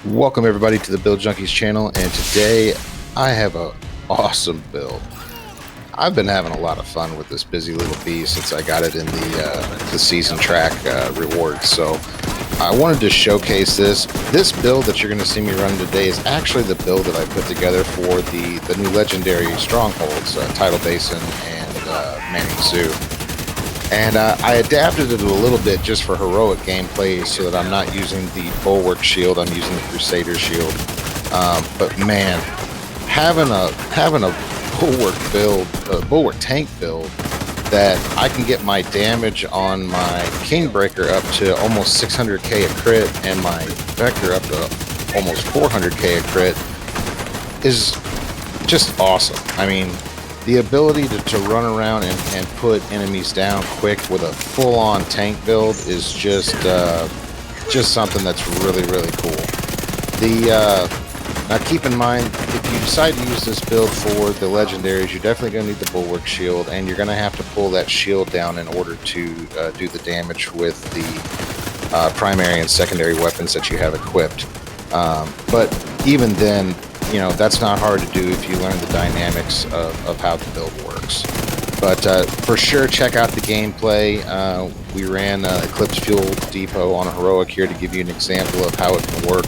Welcome everybody to the Build Junkies channel, and today I have a awesome build. I've been having a lot of fun with this busy little bee since I got it in the season track rewards. So I wanted to showcase this. This build that you're going to see me run today is actually the build that I put together for the new legendary strongholds, Tidal Basin and Manning Zoo. And I adapted it a little bit just for heroic gameplay so that I'm not using the Bulwark shield, I'm using the Crusader shield. But man, having a Bulwark build, a Bulwark tank build that I can get my damage on my Kingbreaker up to almost 600k a crit and my Vector up to almost 400k a crit is just awesome. I mean, the ability to run around and put enemies down quick with a full-on tank build is just something that's really cool. Now keep in mind, if you decide to use this build for the legendaries, you're definitely going to need the Bulwark shield, and you're going to have to pull that shield down in order to do the damage with the primary and secondary weapons that you have equipped. But even then, you know, that's not hard to do if you learn the dynamics of how the build works. But for sure, check out the gameplay. We ran Eclipse Fuel Depot on a heroic here to give you an example of how it can work.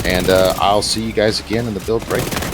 And I'll see you guys again in the build breakdown.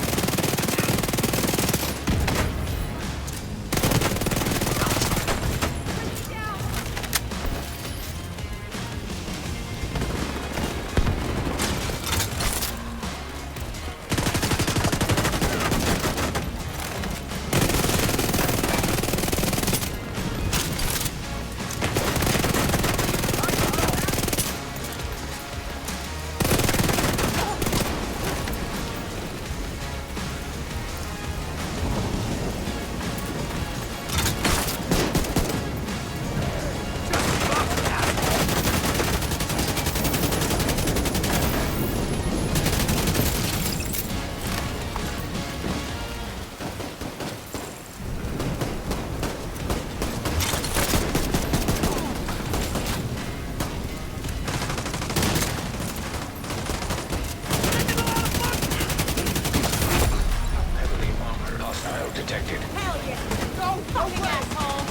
Detected. Hell yeah! Go fucking asshole!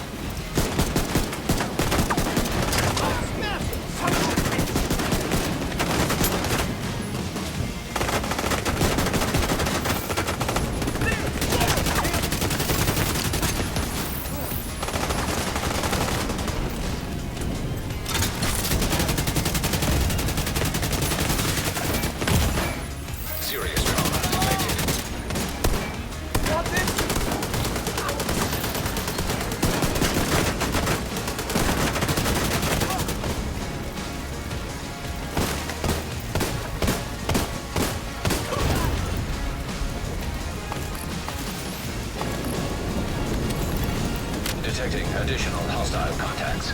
Serious trauma detected. Got this? Detecting additional hostile contacts.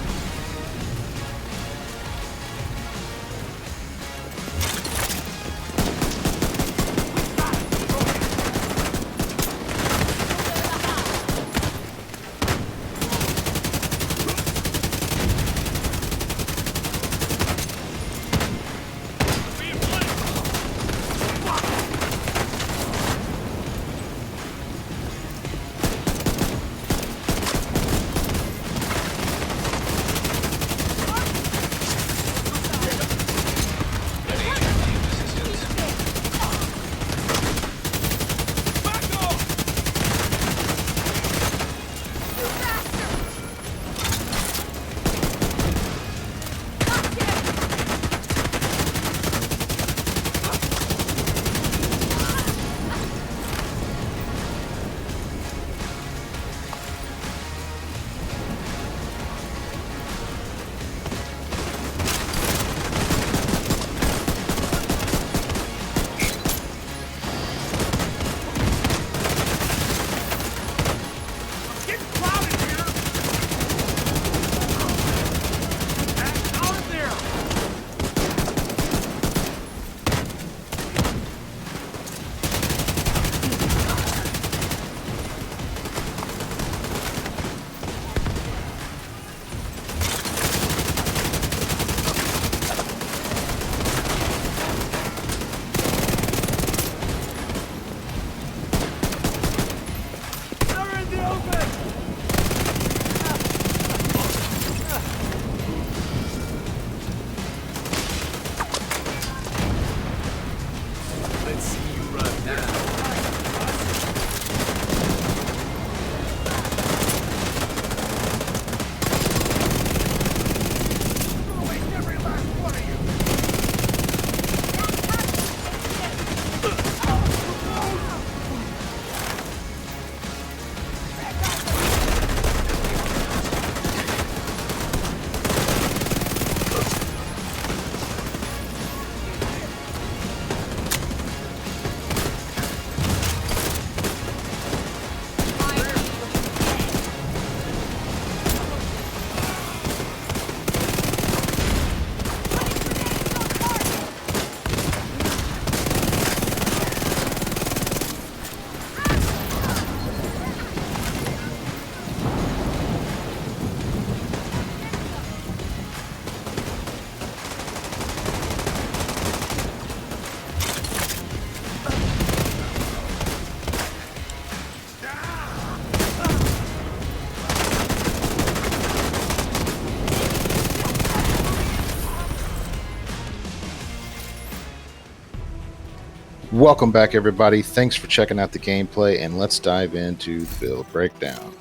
Welcome back, everybody. Thanks for checking out the gameplay, and let's dive into the build breakdown.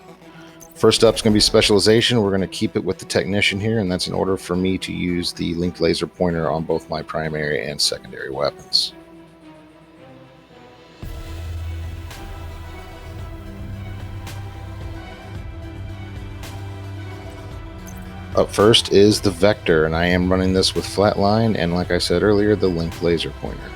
First up is going to be Specialization. We're going to keep it with the Technician here, and that's in order for me to use the linked laser pointer on both my primary and secondary weapons. Up first is the Vector, and I am running this with Flatline and, like I said earlier, the linked laser pointer.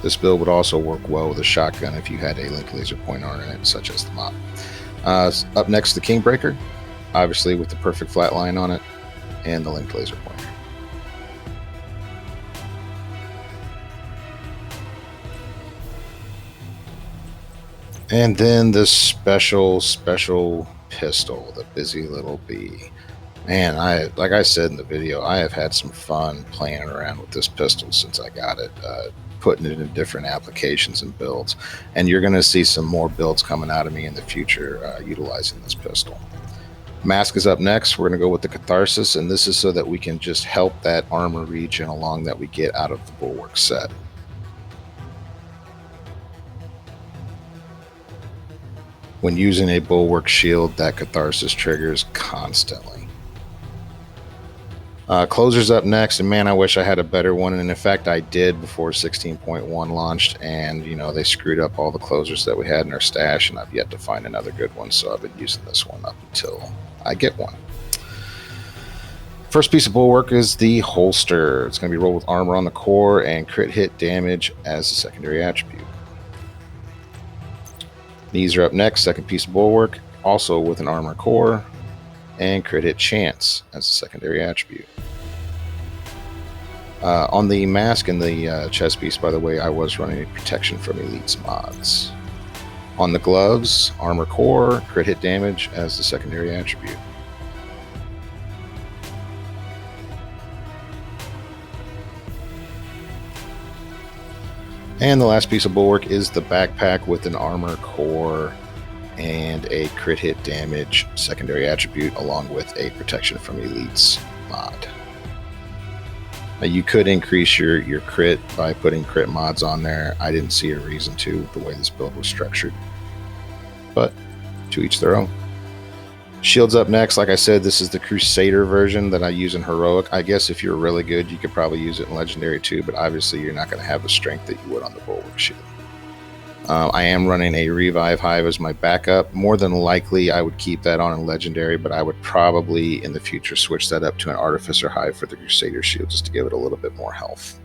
This build would also work well with a shotgun if you had a linked laser pointer on it, such as the Mop. Up next, the Kingbreaker, obviously with the perfect flatline on it and the linked laser pointer. And then the special pistol, the Busy Little Bee. Man, like I said in the video, I have had some fun playing around with this pistol since I got it, putting it in different applications and builds. And you're going to see some more builds coming out of me in the future utilizing this pistol. Mask is up next. We're going to go with the Catharsis, and this is so that we can just help that armor region along that we get out of the Bulwark set. When using a Bulwark shield, that Catharsis triggers constantly. Closer's up next, and man, I wish I had a better one, and in fact I did before 16.1 launched, and you know, they screwed up all the closers that we had in our stash, and I've yet to find another good one, so I've been using this one up until I get one. First piece of Bulwark is the holster. It's going to be rolled with armor on the core and crit hit damage as a secondary attribute. Knees are up next, second piece of Bulwark, also with an armor core and crit hit chance as a secondary attribute. On the mask and the chest piece, by the way, I was running a protection from elites mods. On the gloves, armor core, crit hit damage as the secondary attribute. And the last piece of Bulwark is the backpack with an armor core and a crit hit damage secondary attribute, along with a protection from elites mod. Now, you could increase your crit by putting crit mods on there. I didn't see a reason to, the way this build was structured, but to each their own. Shields up next. Like I said, this is the Crusader version that I use in Heroic. I guess if you're really good, you could probably use it in Legendary too, but obviously you're not going to have the strength that you would on the Bulwark shield. I am running a Revive Hive as my backup. More than likely, I would keep that on in Legendary, but I would probably in the future switch that up to an Artificer Hive for the Crusader shield just to give it a little bit more health.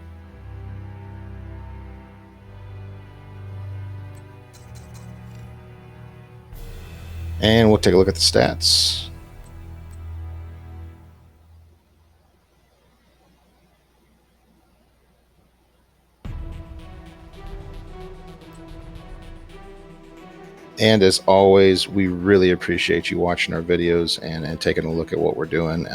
And we'll take a look at the stats. And as always, we really appreciate you watching our videos and taking a look at what we're doing.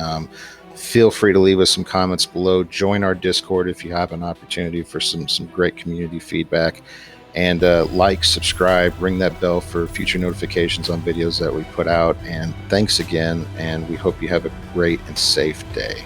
Feel free to leave us some comments below. Join our Discord if you have an opportunity for some great community feedback. And like, subscribe, ring that bell for future notifications on videos that we put out. And thanks again, and we hope you have a great and safe day.